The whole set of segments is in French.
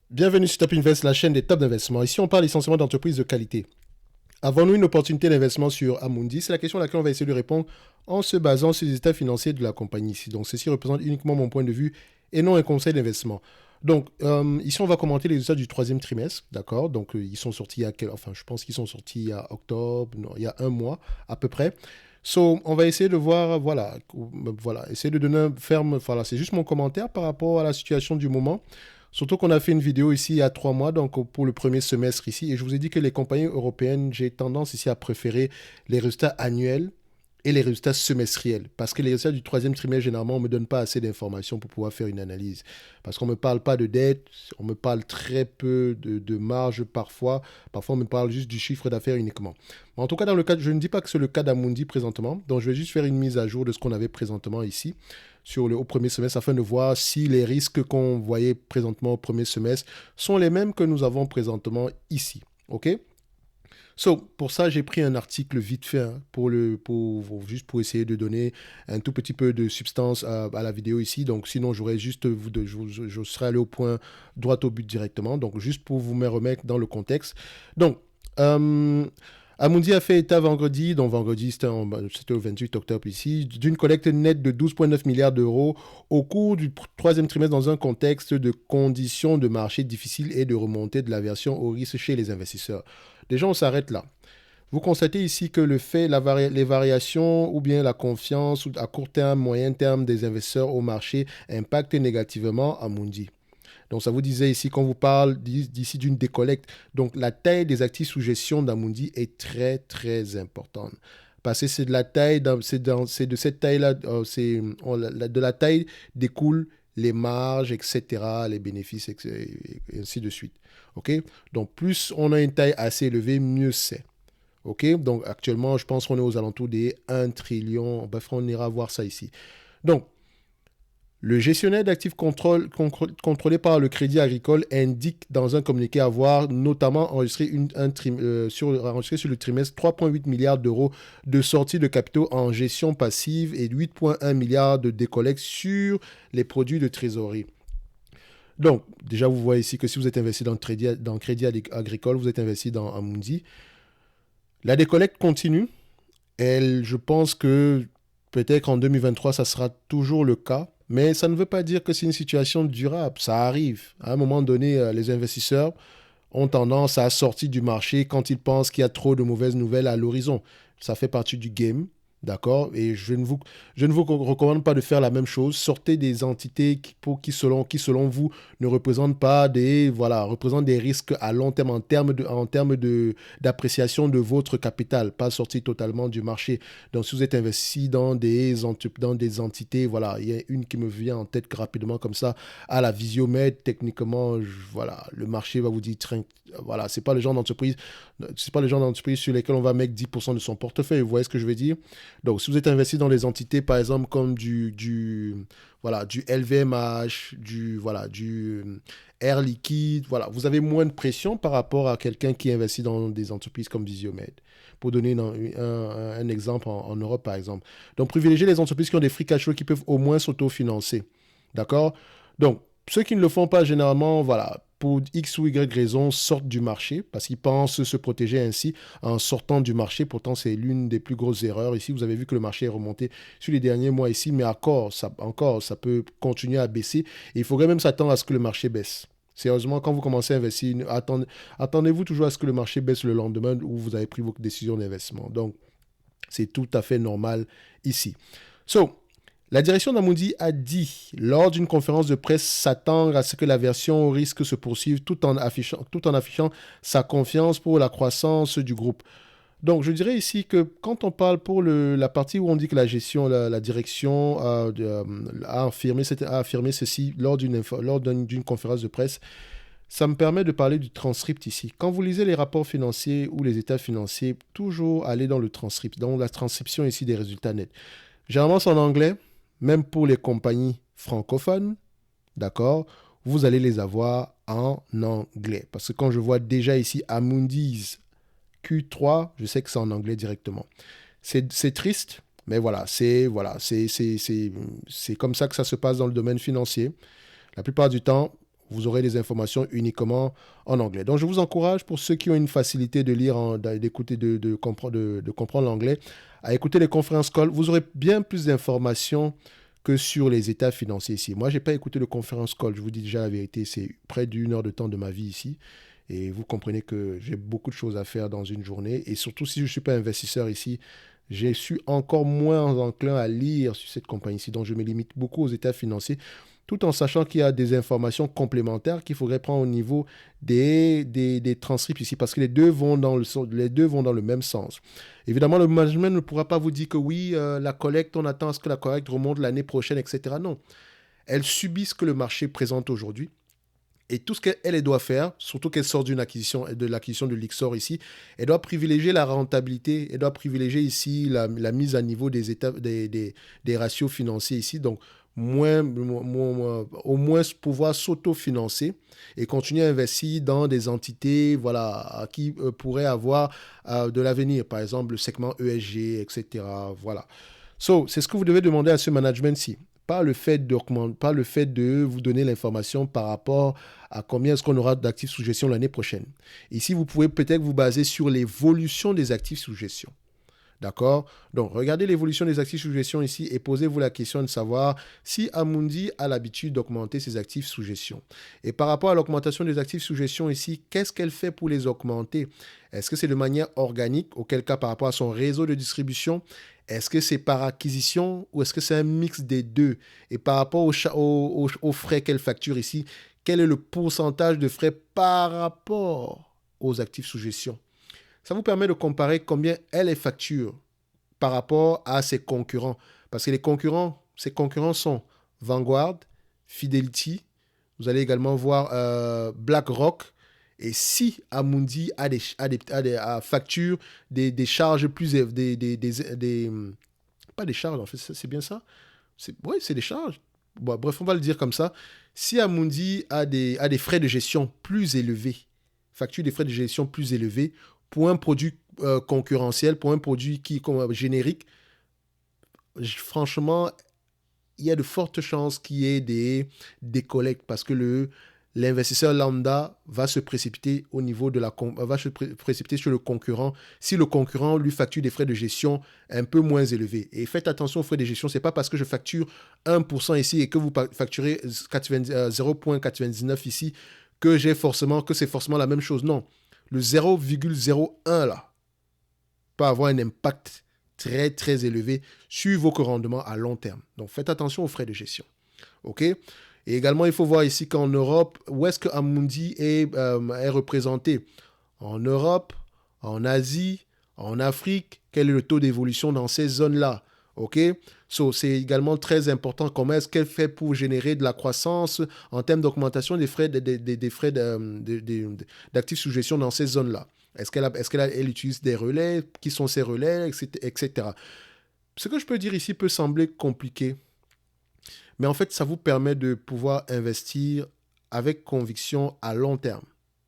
Bienvenue sur Top Invest, la chaîne des top d'investissement. Ici, on parle essentiellement d'entreprises de qualité. Avons-nous une opportunité d'investissement sur Amundi? C'est la question à laquelle on va essayer de répondre en se basant sur les états financiers de la compagnie ici. Donc, ceci représente uniquement mon point de vue et non un conseil d'investissement. Donc, ici, on va commenter les résultats du troisième trimestre, d'accord? Donc, ils sont sortis enfin, je pense qu'ils sont sortis il y a octobre, non, il y a un mois à peu près. So, on va essayer de voir, voilà, essayer de donner un ferme, voilà, c'est juste mon commentaire par rapport à la situation du moment. Surtout qu'on a fait une vidéo ici il y a 3 mois, donc pour le premier semestre ici, et je vous ai dit que les compagnies européennes, j'ai tendance ici à préférer les résultats annuels et les résultats semestriels. Parce que les résultats du troisième trimestre, généralement, on ne me donne pas assez d'informations pour pouvoir faire une analyse. Parce qu'on ne me parle pas de dette, on me parle très peu de marge parfois. Parfois, on me parle juste du chiffre d'affaires uniquement. En tout cas, dans le cas, je ne dis pas que c'est le cas d'Amundi présentement. Donc, je vais juste faire une mise à jour de ce qu'on avait présentement ici au premier semestre afin de voir si les risques qu'on voyait présentement au premier semestre sont les mêmes que nous avons présentement ici. OK? So, pour ça, j'ai pris un article vite fait hein, juste pour essayer de donner un tout petit peu de substance à la vidéo ici. Donc, sinon, j'aurais juste, je serais allé au point droit au but directement. Donc, juste pour vous me remettre dans le contexte. Donc, euh, Amundi a fait état vendredi, donc vendredi c'était au 28 octobre ici, d'une collecte nette de 12,9 milliards d'euros au cours du troisième trimestre dans un contexte de conditions de marché difficiles et de remontée de l'aversion au risque chez les investisseurs. Déjà, on s'arrête là. Vous constatez ici que le fait, les variations ou bien la confiance à court terme, moyen terme des investisseurs au marché impactent négativement Amundi. Donc, ça vous disait ici qu'on vous parle d'ici d'une décollecte. Donc, la taille des actifs sous gestion d'Amundi est très, très importante. Parce que c'est de la taille, c'est de cette taille-là, de la taille découlent les marges, etc., les bénéfices, et ainsi de suite. OK? Donc, plus on a une taille assez élevée, mieux c'est. OK? Donc, actuellement, je pense qu'on est aux alentours des 1 trillion. Bref, on ira voir ça ici. Donc, le gestionnaire d'actifs contrôlé par le Crédit Agricole indique dans un communiqué avoir notamment enregistré sur le trimestre 3,8 milliards d'euros de sortie de capitaux en gestion passive et 8,1 milliards de décollecte sur les produits de trésorerie. Donc, déjà, vous voyez ici que si vous êtes investi dans Crédit Agricole, vous êtes investi dans Amundi. La décollecte continue. Je pense que peut-être qu'en 2023, ça sera toujours le cas. Mais ça ne veut pas dire que c'est une situation durable. Ça arrive. À un moment donné, les investisseurs ont tendance à sortir du marché quand ils pensent qu'il y a trop de mauvaises nouvelles à l'horizon. Ça fait partie du game. D'accord? Et je ne vous recommande pas de faire la même chose. Sortez des entités selon vous, ne représentent pas représentent des risques à long terme d'appréciation de votre capital, pas sortir totalement du marché. Donc, si vous êtes investi dans des entités, voilà, il y a une qui me vient en tête rapidement comme ça, à la Visiomède, techniquement, voilà, le marché va vous dire, voilà, c'est pas le genre d'entreprise sur lesquelles on va mettre 10% de son portefeuille. Vous voyez ce que je veux dire? Donc, si vous êtes investi dans des entités, par exemple, comme du LVMH, du Air Liquide, voilà, vous avez moins de pression par rapport à quelqu'un qui investit dans des entreprises comme Visiomed. Pour donner un exemple en Europe, par exemple. Donc, privilégiez les entreprises qui ont des free cash flow qui peuvent au moins s'autofinancer. D'accord? Donc, ceux qui ne le font pas, généralement, voilà, pour X ou Y raison, sortent du marché parce qu'ils pensent se protéger ainsi en sortant du marché. Pourtant, c'est l'une des plus grosses erreurs. Ici, vous avez vu que le marché est remonté sur les derniers mois ici, mais encore, ça peut continuer à baisser. Et il faudrait même s'attendre à ce que le marché baisse. Sérieusement, quand vous commencez à investir, attendez-vous toujours à ce que le marché baisse le lendemain où vous avez pris vos décisions d'investissement. Donc, c'est tout à fait normal ici. So, la direction d'Amundi a dit, lors d'une conférence de presse, s'attendre à ce que la version au risque se poursuive tout en affichant sa confiance pour la croissance du groupe. Donc, je dirais ici que quand on parle pour la partie où on dit que la direction a affirmé ceci lors d'une conférence de presse, ça me permet de parler du transcript ici. Quand vous lisez les rapports financiers ou les états financiers, toujours aller dans le transcript, dans la transcription ici des résultats nets. Généralement, c'est en anglais, même pour les compagnies francophones, d'accord, vous allez les avoir en anglais. Parce que quand je vois déjà ici Amundi's Q3, je sais que c'est en anglais directement. C'est triste, mais c'est comme ça que ça se passe dans le domaine financier. La plupart du temps, vous aurez des informations uniquement en anglais. Donc, je vous encourage, pour ceux qui ont une facilité de lire, d'écouter, de comprendre l'anglais, à écouter les conference calls. Vous aurez bien plus d'informations que sur les états financiers ici. Moi, je n'ai pas écouté le conference call. Je vous dis déjà la vérité, c'est près d'1 heure de temps de ma vie ici. Et vous comprenez que j'ai beaucoup de choses à faire dans une journée. Et surtout, si je ne suis pas investisseur ici, je suis encore moins enclin à lire sur cette compagnie-ci. Donc, je me limite beaucoup aux états financiers, tout en sachant qu'il y a des informations complémentaires qu'il faudrait prendre au niveau des transcripts ici, parce que les deux vont dans le même sens. Évidemment, le management ne pourra pas vous dire que oui, la collecte, on attend à ce que la collecte remonte l'année prochaine, etc. Non. Elle subit ce que le marché présente aujourd'hui. Et tout ce qu'elle doit faire, surtout qu'elle sort de l'acquisition de Lyxor ici, elle doit privilégier la rentabilité, elle doit privilégier ici la mise à niveau des étapes, des ratios financiers ici. Donc, au moins pouvoir s'autofinancer et continuer à investir dans des entités voilà, qui pourraient avoir de l'avenir. Par exemple, le segment ESG, etc. Voilà. C'est ce que vous devez demander à ce management-ci. Pas le fait de vous donner l'information par rapport à combien est-ce qu'on aura d'actifs sous gestion l'année prochaine. Ici, vous pouvez peut-être vous baser sur l'évolution des actifs sous gestion. D'accord? Donc, regardez l'évolution des actifs sous gestion ici et posez-vous la question de savoir si Amundi a l'habitude d'augmenter ses actifs sous gestion. Et par rapport à l'augmentation des actifs sous gestion ici, qu'est-ce qu'elle fait pour les augmenter? Est-ce que c'est de manière organique, auquel cas par rapport à son réseau de distribution? Est-ce que c'est par acquisition ou est-ce que c'est un mix des deux? Et par rapport aux frais qu'elle facture ici, quel est le pourcentage de frais par rapport aux actifs sous gestion? Ça vous permet de comparer combien elle facture par rapport à ses concurrents. Parce que ses concurrents sont Vanguard, Fidelity. Vous allez également voir BlackRock. Et si Amundi facture des charges plus pas des charges, en fait, c'est bien ça. Oui, c'est des charges. Bon, bref, on va le dire comme ça. Si Amundi a des frais de gestion plus élevés, facture des frais de gestion plus élevés, pour un produit concurrentiel, pour un produit générique, franchement, il y a de fortes chances qu'il y ait des collectes parce que l'investisseur lambda va se précipiter précipiter sur le concurrent si le concurrent lui facture des frais de gestion un peu moins élevés. Et faites attention aux frais de gestion, c'est pas parce que je facture 1% ici et que vous facturez 0,99 ici que c'est forcément la même chose. Non. Le 0,01 là peut avoir un impact très très élevé sur vos rendements à long terme. Donc faites attention aux frais de gestion. OK? Et également, il faut voir ici qu'en Europe, où est-ce que Amundi est représenté? En Europe, en Asie, en Afrique, quel est le taux d'évolution dans ces zones-là? OK? C'est également très important comment est-ce qu'elle fait pour générer de la croissance en termes d'augmentation des frais d'actifs sous gestion dans ces zones-là. Est-ce qu'elle utilise des relais? Qui sont ces relais? Etc. Ce que je peux dire ici peut sembler compliqué, mais en fait, ça vous permet de pouvoir investir avec conviction à long terme.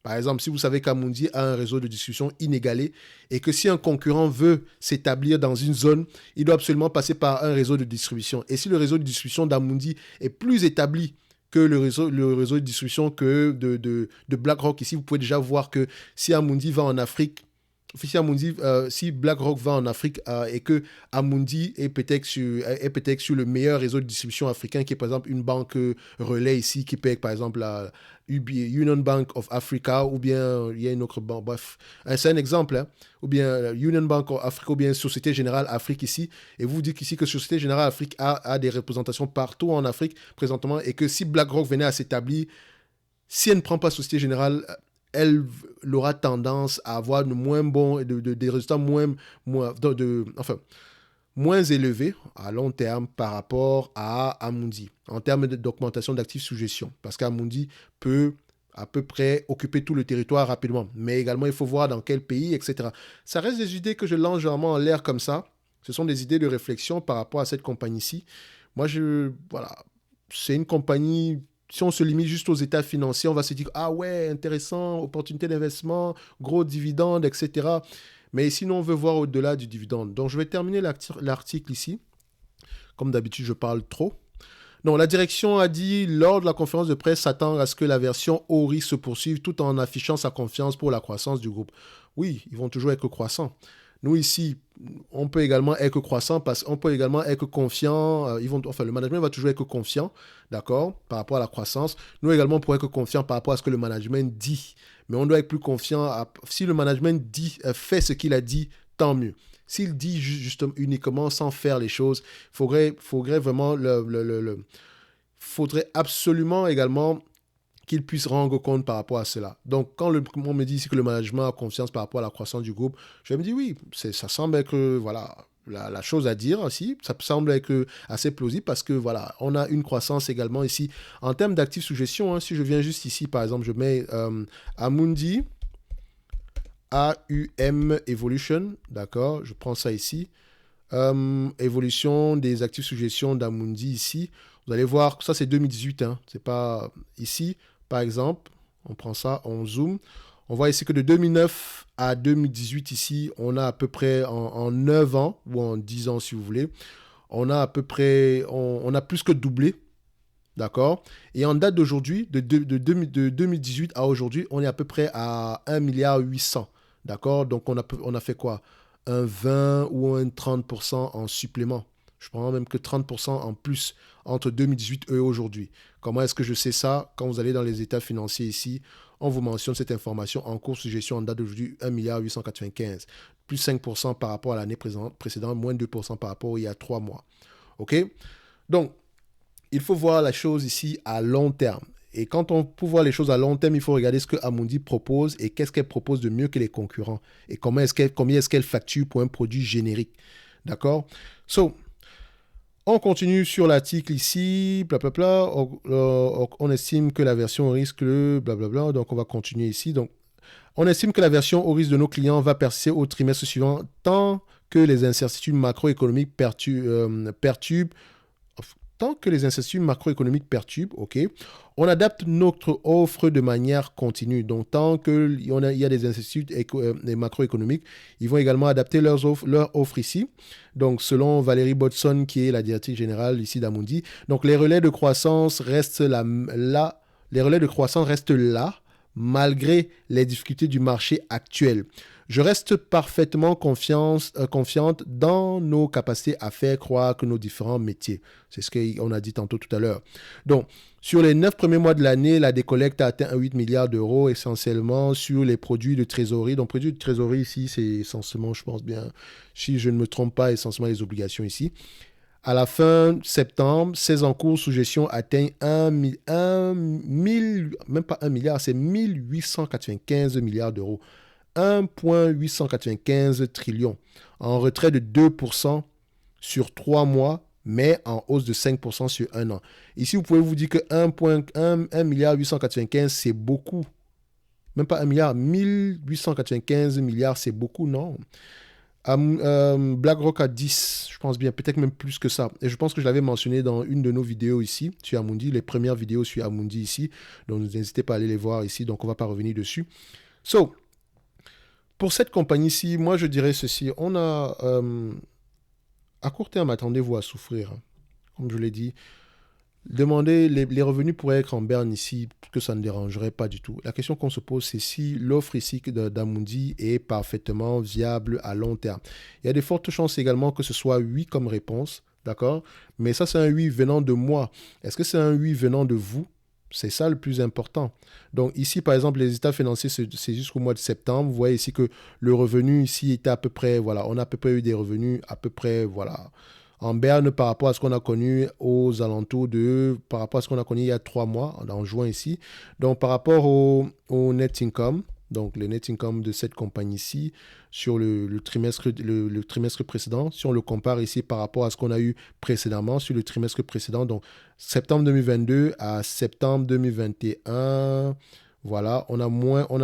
Par exemple, si vous savez qu'Amundi a un réseau de distribution inégalé et que si un concurrent veut s'établir dans une zone, il doit absolument passer par un réseau de distribution. Et si le réseau de distribution d'Amundi est plus établi que le réseau de distribution de BlackRock, ici, vous pouvez déjà voir que si Amundi va en Afrique, si BlackRock va en Afrique et que Amundi est peut-être sur le meilleur réseau de distribution africain, qui est par exemple une banque relais ici, qui paye par exemple la Union Bank of Africa, ou bien il y a une autre banque, bref, c'est un exemple, hein, ou bien Union Bank of Africa, ou bien Société Générale Afrique ici, et vous dites ici que Société Générale Afrique a des représentations partout en Afrique présentement, et que si BlackRock venait à s'établir, si elle ne prend pas Société Générale, elle aura tendance à avoir des résultats moins élevés à long terme par rapport à Amundi, en termes d'augmentation d'actifs sous gestion. Parce qu'Amundi peut à peu près occuper tout le territoire rapidement. Mais également, il faut voir dans quel pays, etc. Ça reste des idées que je lance généralement en l'air comme ça. Ce sont des idées de réflexion par rapport à cette compagnie-ci. Moi, voilà, c'est une compagnie. Si on se limite juste aux états financiers, on va se dire, ah ouais, intéressant, opportunité d'investissement, gros dividendes, etc. Mais sinon, on veut voir au-delà du dividende. Donc, je vais terminer l'article ici. Comme d'habitude, je parle trop. Non, la direction a dit lors de la conférence de presse s'attend à ce que la version ORI se poursuive tout en affichant sa confiance pour la croissance du groupe. Oui, ils vont toujours être croissants. Nous ici, on peut également être croissant parce qu'on peut également être confiant. Le management va toujours être confiant, d'accord, par rapport à la croissance. Nous également, on pourrait être confiant par rapport à ce que le management dit. Mais on doit être plus confiant. Si le management dit, fait ce qu'il a dit, tant mieux. S'il dit juste uniquement sans faire les choses, faudrait vraiment faudrait absolument également qu'il puisse rendre compte par rapport à cela. Donc, quand on me dit ici que le management a confiance par rapport à la croissance du groupe, je me dis oui, ça semble être voilà, la chose à dire aussi. Ça semble être assez plausible parce que voilà, on a une croissance également ici en termes d'actifs sous gestion. Hein, si je viens juste ici, par exemple, je mets Amundi, AUM Evolution, d'accord, je prends ça ici. Évolution des actifs sous gestion d'Amundi ici. Vous allez voir, ça c'est 2018, hein, c'est pas ici. Par exemple, on prend ça, on zoome. On voit ici que de 2009 à 2018 ici, on a à peu près en 9 ans, ou en 10 ans si vous voulez, on a à peu près, on a plus que doublé, d'accord. Et en date d'aujourd'hui, de 2018 à aujourd'hui, on est à peu près à 1,8 milliard, d'accord. Donc on a fait quoi? Un 20 ou un 30% en supplément. Je prends même que 30% en plus entre 2018 et aujourd'hui. Comment est-ce que je sais ça? Quand vous allez dans les états financiers ici, on vous mentionne cette information en cours sous gestion en date d'aujourd'hui, 1,895 milliard, plus 5% par rapport à l'année précédente, moins 2% par rapport à il y a 3 mois. OK? Donc, il faut voir la chose ici à long terme. Et quand on peut voir les choses à long terme, il faut regarder ce que Amundi propose et qu'est-ce qu'elle propose de mieux que les concurrents. Et combien est-ce qu'elle facture pour un produit générique. D'accord? On continue sur l'article ici, blablabla. On estime que la version au risque, blablabla. Donc, on va continuer ici. Donc, on estime que la version au risque de nos clients va persister au trimestre suivant tant que les incertitudes macroéconomiques perturbent. Tant que les incertitudes macroéconomiques perturbent, ok, on adapte notre offre de manière continue. Donc, tant qu'il y a des incertitudes macroéconomiques, ils vont également adapter leur offre ici. Donc, selon Valérie Bodson, qui est la directrice générale ici d'Amundi, donc les relais de croissance restent là. Les relais de croissance restent là, malgré les difficultés du marché actuel. Je reste parfaitement confiante dans nos capacités à faire croire que nos différents métiers. C'est ce qu'on a dit tantôt tout à l'heure. Donc, sur les 9 premiers mois de l'année, la décollecte a atteint 8 milliards d'euros, essentiellement sur les produits de trésorerie. Donc, produits de trésorerie ici, c'est essentiellement, je pense bien, si je ne me trompe pas, essentiellement les obligations ici. À la fin septembre, ces encours sous gestion atteignent même pas 1 milliard, c'est 1895 milliards d'euros. 1,895 trillions, en retrait de 2% sur 3 mois, mais en hausse de 5% sur un an. Ici, vous pouvez vous dire que 1,895 milliard, c'est beaucoup. Même pas 1 milliard, 1895 milliards, c'est beaucoup, non. BlackRock a 10, je pense bien, peut-être même plus que ça. Et je pense que je l'avais mentionné dans une de nos vidéos ici, sur Amundi, les premières vidéos sur Amundi ici. Donc, n'hésitez pas à aller les voir ici, donc on ne va pas revenir dessus. Pour cette compagnie-ci, moi je dirais ceci, on a, à court terme, attendez-vous à souffrir, hein. Comme je l'ai dit, demandez, les revenus pourraient être en berne ici, que ça ne dérangerait pas du tout. La question qu'on se pose, c'est si l'offre ici d'Amundi est parfaitement viable à long terme. Il y a de fortes chances également que ce soit oui comme réponse, d'accord? Mais ça, c'est un oui venant de moi. Est-ce que c'est un oui venant de vous? C'est ça le plus important. Donc ici, par exemple, les états financiers, c'est jusqu'au mois de septembre. Vous voyez ici que le revenu ici était à peu près, voilà, on a à peu près eu des revenus à peu près, voilà, en berne par rapport à ce qu'on a connu aux alentours par rapport à ce qu'on a connu il y a 3 mois, en juin ici. Donc par rapport au net income, donc le net income de cette compagnie-ci sur le trimestre précédent, si on le compare ici par rapport à ce qu'on a eu précédemment sur le trimestre précédent, donc septembre 2022 à septembre 2021, voilà, on a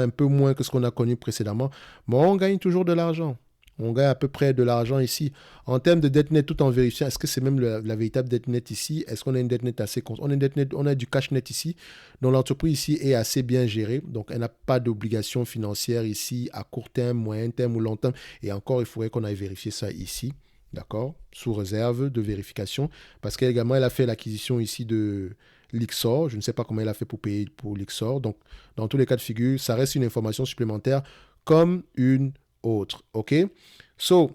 un peu moins que ce qu'on a connu précédemment, mais on gagne toujours de l'argent. On gagne à peu près de l'argent ici. En termes de dette nette, tout en vérifiant, est-ce que c'est même la véritable dette nette ici? Est-ce qu'on a une dette nette assez constante? On a du cash net ici. Donc l'entreprise ici est assez bien gérée. Donc elle n'a pas d'obligation financière ici à court terme, moyen terme ou long terme. Et encore, il faudrait qu'on aille vérifier ça ici. d'accord, sous réserve de vérification, parce qu'également, elle a fait l'acquisition ici de Lixor. Je ne sais pas comment elle a fait pour payer pour Lixor. Donc, dans tous les cas de figure, ça reste une information supplémentaire comme une autre, ok? So,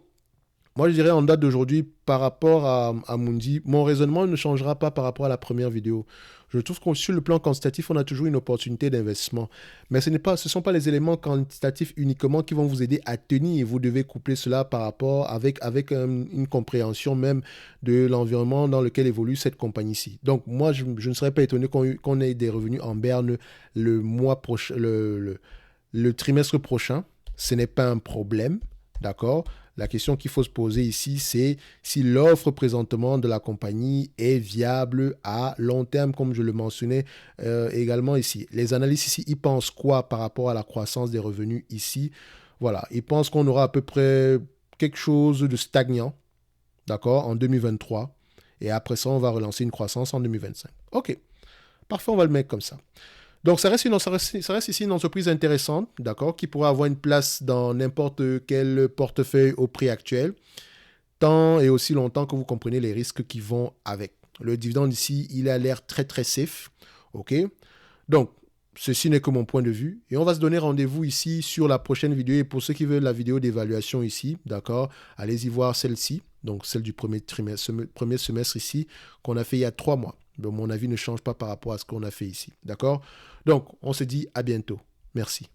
moi, je dirais en date d'aujourd'hui, par rapport à Amundi, mon raisonnement ne changera pas par rapport à la première vidéo. Je trouve que sur le plan quantitatif, on a toujours une opportunité d'investissement. Mais ce ne sont pas les éléments quantitatifs uniquement qui vont vous aider à tenir. Vous devez coupler cela par rapport avec une compréhension même de l'environnement dans lequel évolue cette compagnie-ci. Donc, moi, je ne serais pas étonné qu'on ait des revenus en berne le mois prochain, le trimestre prochain. Ce n'est pas un problème. D'accord? La question qu'il faut se poser ici, c'est si l'offre présentement de la compagnie est viable à long terme, comme je le mentionnais également ici. Les analystes ici, ils pensent quoi par rapport à la croissance des revenus ici? Voilà, ils pensent qu'on aura à peu près quelque chose de stagnant, d'accord, en 2023. Et après ça, on va relancer une croissance en 2025. OK, parfait, on va le mettre comme ça. Donc, ça reste ici une entreprise intéressante, d'accord, qui pourrait avoir une place dans n'importe quel portefeuille au prix actuel, tant et aussi longtemps que vous comprenez les risques qui vont avec. Le dividende ici, il a l'air très très safe, ok. Donc, ceci n'est que mon point de vue. Et on va se donner rendez-vous ici sur la prochaine vidéo. Et pour ceux qui veulent la vidéo d'évaluation ici, d'accord, allez-y voir celle-ci, donc celle du premier trimestre, premier semestre ici, qu'on a fait il y a 3 mois. Donc, mon avis ne change pas par rapport à ce qu'on a fait ici, d'accord. Donc, on se dit à bientôt. Merci.